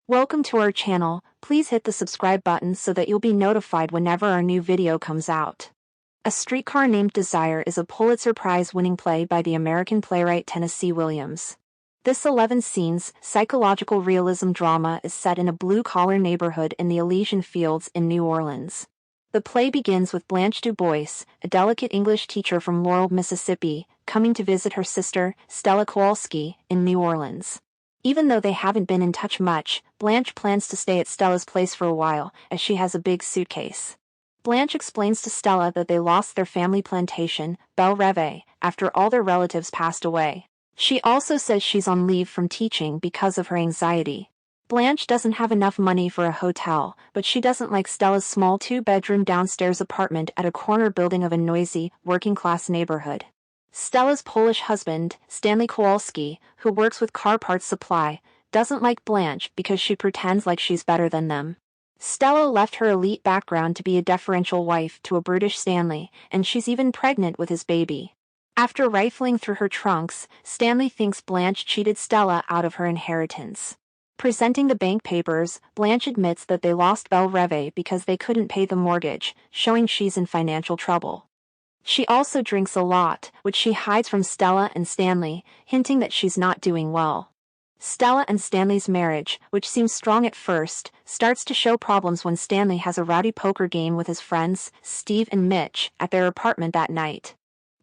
Welcome to our channel. Please hit the subscribe button so that you'll be notified whenever our new video comes out. A Streetcar Named Desire is a Pulitzer Prize winning play by the American playwright Tennessee Williams. This 11-scenes, psychological realism drama is set in a blue-collar neighborhood in the Elysian Fields in New Orleans. The play begins with Blanche Du Bois, a delicate English teacher from Laurel, Mississippi, coming to visit her sister, Stella Kowalski, in New Orleans. Even though they haven't been in touch much, Blanche plans to stay at Stella's place for a while, as she has a big suitcase. Blanche explains to Stella that they lost their family plantation, Belle Reve, after all their relatives passed away. She also says she's on leave from teaching because of her anxiety. Blanche doesn't have enough money for a hotel, but she doesn't like Stella's small 2-bedroom downstairs apartment at a corner building of a noisy, working-class neighborhood. Stella's Polish husband, Stanley Kowalski, who works with car parts supply, doesn't like Blanche because she pretends like she's better than them. Stella left her elite background to be a deferential wife to a brutish Stanley, and she's even pregnant with his baby. After rifling through her trunks, Stanley thinks Blanche cheated Stella out of her inheritance. Presenting the bank papers, Blanche admits that they lost Belle Reve because they couldn't pay the mortgage, showing she's in financial trouble. She also drinks a lot, which she hides from Stella and Stanley, hinting that she's not doing well. Stella and Stanley's marriage, which seems strong at first, starts to show problems when Stanley has a rowdy poker game with his friends, Steve and Mitch, at their apartment that night.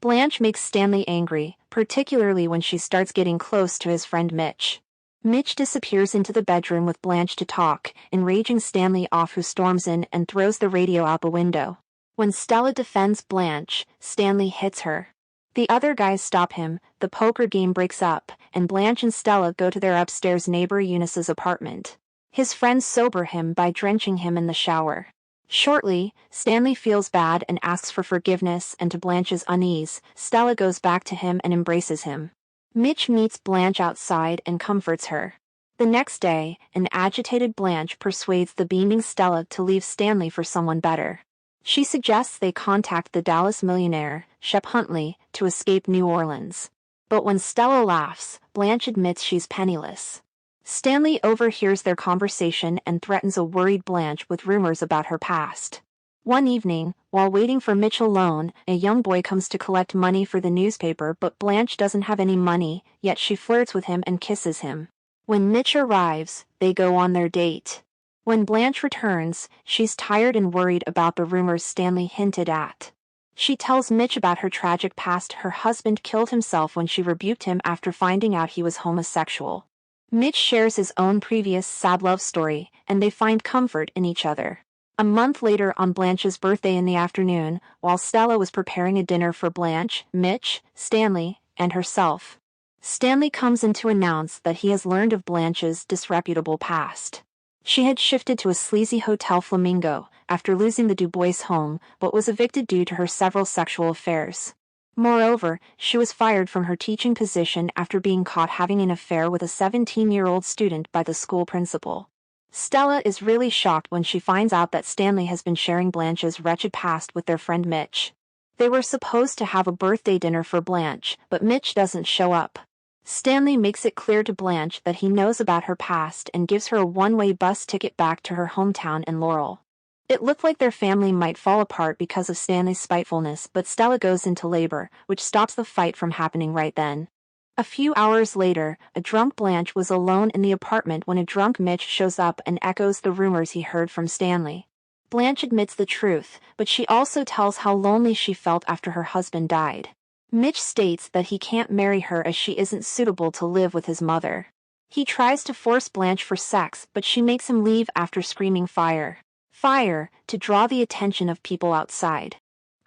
Blanche makes Stanley angry, particularly when she starts getting close to his friend Mitch. Mitch disappears into the bedroom with Blanche to talk, enraging Stanley off, who storms in and throws the radio out the window. When Stella defends Blanche, Stanley hits her. The other guys stop him, the poker game breaks up, and Blanche and Stella go to their upstairs neighbor Eunice's apartment. His friends sober him by drenching him in the shower. Shortly, Stanley feels bad and asks for forgiveness, and to Blanche's unease, Stella goes back to him and embraces him. Mitch meets Blanche outside and comforts her. The next day, an agitated Blanche persuades the beaming Stella to leave Stanley for someone better. She suggests they contact the Dallas millionaire, Shep Huntley, to escape New Orleans. But when Stella laughs, Blanche admits she's penniless. Stanley overhears their conversation and threatens a worried Blanche with rumors about her past. One evening, while waiting for Mitch alone, a young boy comes to collect money for the newspaper, but Blanche doesn't have any money, yet she flirts with him and kisses him. When Mitch arrives, they go on their date. When Blanche returns, she's tired and worried about the rumors Stanley hinted at. She tells Mitch about her tragic past. Her husband killed himself when she rebuked him after finding out he was homosexual. Mitch shares his own previous sad love story, and they find comfort in each other. A month later, on Blanche's birthday in the afternoon, while Stella was preparing a dinner for Blanche, Mitch, Stanley, and herself, Stanley comes in to announce that he has learned of Blanche's disreputable past. She had shifted to a sleazy Hotel Flamingo after losing the Du Bois home, but was evicted due to her several sexual affairs. Moreover, she was fired from her teaching position after being caught having an affair with a 17-year-old student by the school principal. Stella is really shocked when she finds out that Stanley has been sharing Blanche's wretched past with their friend Mitch. They were supposed to have a birthday dinner for Blanche, but Mitch doesn't show up. Stanley makes it clear to Blanche that he knows about her past and gives her a one-way bus ticket back to her hometown in Laurel. It looked like their family might fall apart because of Stanley's spitefulness, but Stella goes into labor, which stops the fight from happening right then. A few hours later, a drunk Blanche was alone in the apartment when a drunk Mitch shows up and echoes the rumors he heard from Stanley. Blanche admits the truth, but she also tells how lonely she felt after her husband died. Mitch states that he can't marry her as she isn't suitable to live with his mother. He tries to force Blanche for sex, but she makes him leave after screaming "Fire! Fire!" to draw the attention of people outside.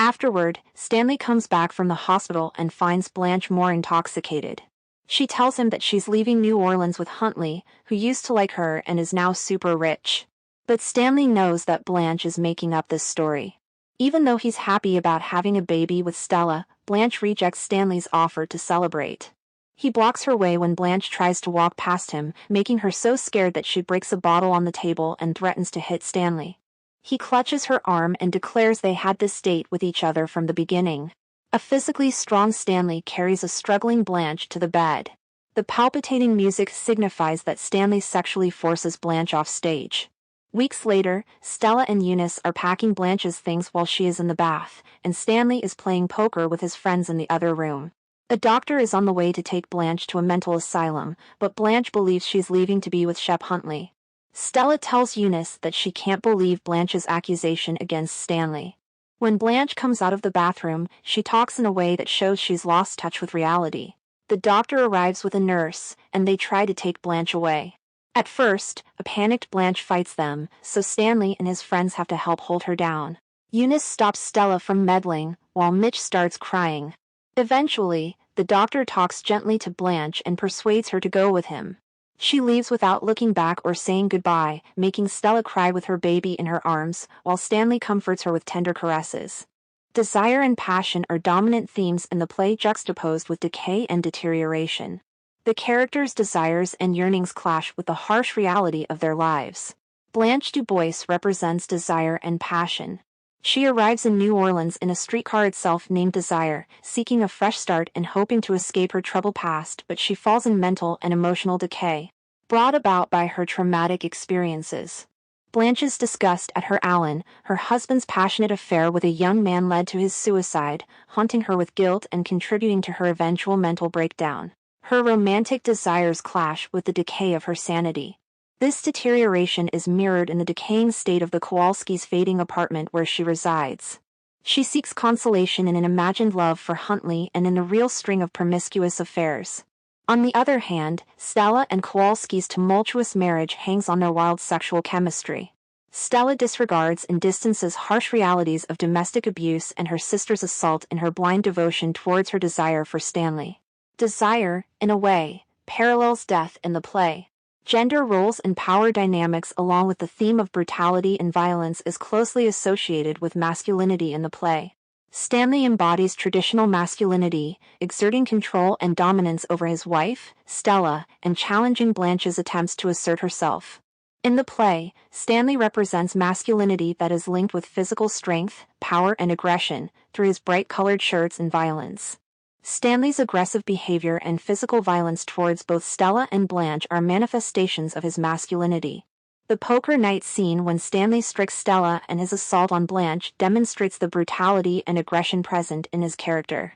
Afterward, Stanley comes back from the hospital and finds Blanche more intoxicated. She tells him that she's leaving New Orleans with Huntley, who used to like her and is now super rich. But Stanley knows that Blanche is making up this story. Even though he's happy about having a baby with Stella, Blanche rejects Stanley's offer to celebrate. He blocks her way when Blanche tries to walk past him, making her so scared that she breaks a bottle on the table and threatens to hit Stanley. He clutches her arm and declares they had this date with each other from the beginning. A physically strong Stanley carries a struggling Blanche to the bed. The palpitating music signifies that Stanley sexually forces Blanche off stage. Weeks later, Stella and Eunice are packing Blanche's things while she is in the bath, and Stanley is playing poker with his friends in the other room. A doctor is on the way to take Blanche to a mental asylum, but Blanche believes she's leaving to be with Shep Huntley. Stella tells Eunice that she can't believe Blanche's accusation against Stanley. When Blanche comes out of the bathroom, she talks in a way that shows she's lost touch with reality. The doctor arrives with a nurse, and they try to take Blanche away. At first, a panicked Blanche fights them, so Stanley and his friends have to help hold her down. Eunice stops Stella from meddling, while Mitch starts crying. Eventually, the doctor talks gently to Blanche and persuades her to go with him. She leaves without looking back or saying goodbye, making Stella cry with her baby in her arms, while Stanley comforts her with tender caresses. Desire and passion are dominant themes in the play, juxtaposed with decay and deterioration. The characters' desires and yearnings clash with the harsh reality of their lives. Blanche DuBois represents desire and passion. She arrives in New Orleans in a streetcar itself named Desire, seeking a fresh start and hoping to escape her troubled past, but she falls in mental and emotional decay, brought about by her traumatic experiences. Blanche's disgust at her Alan, her husband's passionate affair with a young man, led to his suicide, haunting her with guilt and contributing to her eventual mental breakdown. Her romantic desires clash with the decay of her sanity. This deterioration is mirrored in the decaying state of the Kowalskis' fading apartment where she resides. She seeks consolation in an imagined love for Huntley and in the real string of promiscuous affairs. On the other hand, Stella and Kowalski's tumultuous marriage hangs on their wild sexual chemistry. Stella disregards and distances harsh realities of domestic abuse and her sister's assault in her blind devotion towards her desire for Stanley. Desire, in a way, parallels death in the play. Gender roles and power dynamics, along with the theme of brutality and violence, is closely associated with masculinity in the play. Stanley embodies traditional masculinity, exerting control and dominance over his wife, Stella, and challenging Blanche's attempts to assert herself. In the play, Stanley represents masculinity that is linked with physical strength, power, and aggression, through his bright-colored shirts and violence. Stanley's aggressive behavior and physical violence towards both Stella and Blanche are manifestations of his masculinity. The poker night scene when Stanley strikes Stella and his assault on Blanche demonstrates the brutality and aggression present in his character.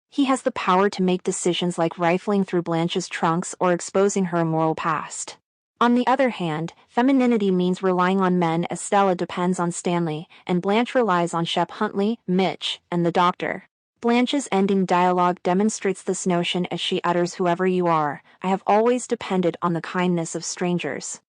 He has the power to make decisions like rifling through Blanche's trunks or exposing her immoral past. On the other hand, femininity means relying on men, as Stella depends on Stanley, and Blanche relies on Shep Huntley, Mitch, and the doctor. Blanche's ending dialogue demonstrates this notion as she utters, "Whoever you are, I have always depended on the kindness of strangers."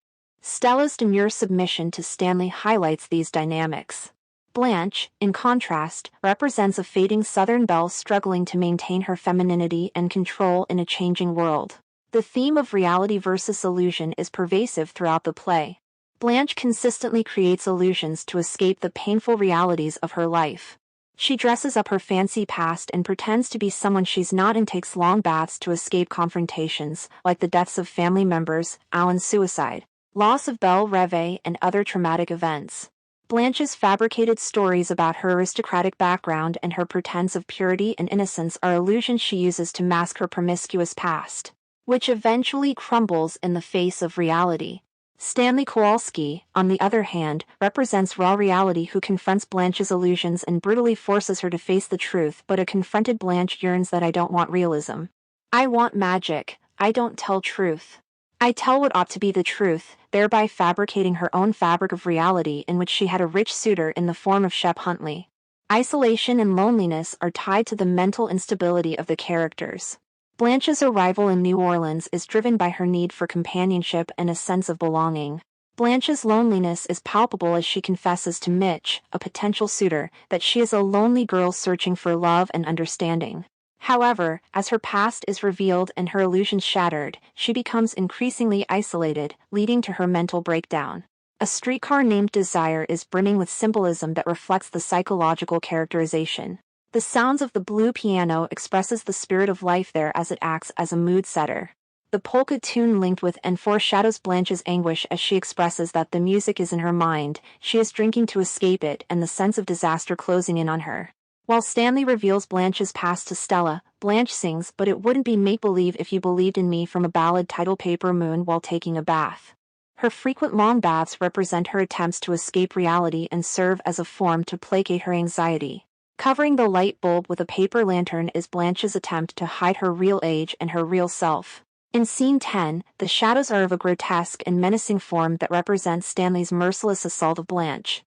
Stella's demure submission to Stanley highlights these dynamics. Blanche, in contrast, represents a fading Southern belle struggling to maintain her femininity and control in a changing world. The theme of reality versus illusion is pervasive throughout the play. Blanche consistently creates illusions to escape the painful realities of her life. She dresses up her fancy past and pretends to be someone she's not, and takes long baths to escape confrontations, like the deaths of family members, Alan's suicide, loss of Belle Reve, and other traumatic events. Blanche's fabricated stories about her aristocratic background and her pretense of purity and innocence are illusions she uses to mask her promiscuous past, which eventually crumbles in the face of reality. Stanley Kowalski, on the other hand, represents raw reality, who confronts Blanche's illusions and brutally forces her to face the truth. But a confronted Blanche yearns that "I don't want realism. I want magic. I don't tell truth. I tell what ought to be the truth," thereby fabricating her own fabric of reality in which she had a rich suitor in the form of Shep Huntley. Isolation and loneliness are tied to the mental instability of the characters. Blanche's arrival in New Orleans is driven by her need for companionship and a sense of belonging. Blanche's loneliness is palpable as she confesses to Mitch, a potential suitor, that she is a lonely girl searching for love and understanding. However, as her past is revealed and her illusions shattered, she becomes increasingly isolated, leading to her mental breakdown. A Streetcar Named Desire is brimming with symbolism that reflects the psychological characterization. The sounds of the blue piano expresses the spirit of life there as it acts as a mood setter. The polka tune linked with and foreshadows Blanche's anguish as she expresses that the music is in her mind, she is drinking to escape it, and the sense of disaster closing in on her. While Stanley reveals Blanche's past to Stella, Blanche sings "But it wouldn't be make-believe if you believed in me" from a ballad titled Paper Moon while taking a bath. Her frequent long baths represent her attempts to escape reality and serve as a form to placate her anxiety. Covering the light bulb with a paper lantern is Blanche's attempt to hide her real age and her real self. In Scene 10, the shadows are of a grotesque and menacing form that represents Stanley's merciless assault of Blanche.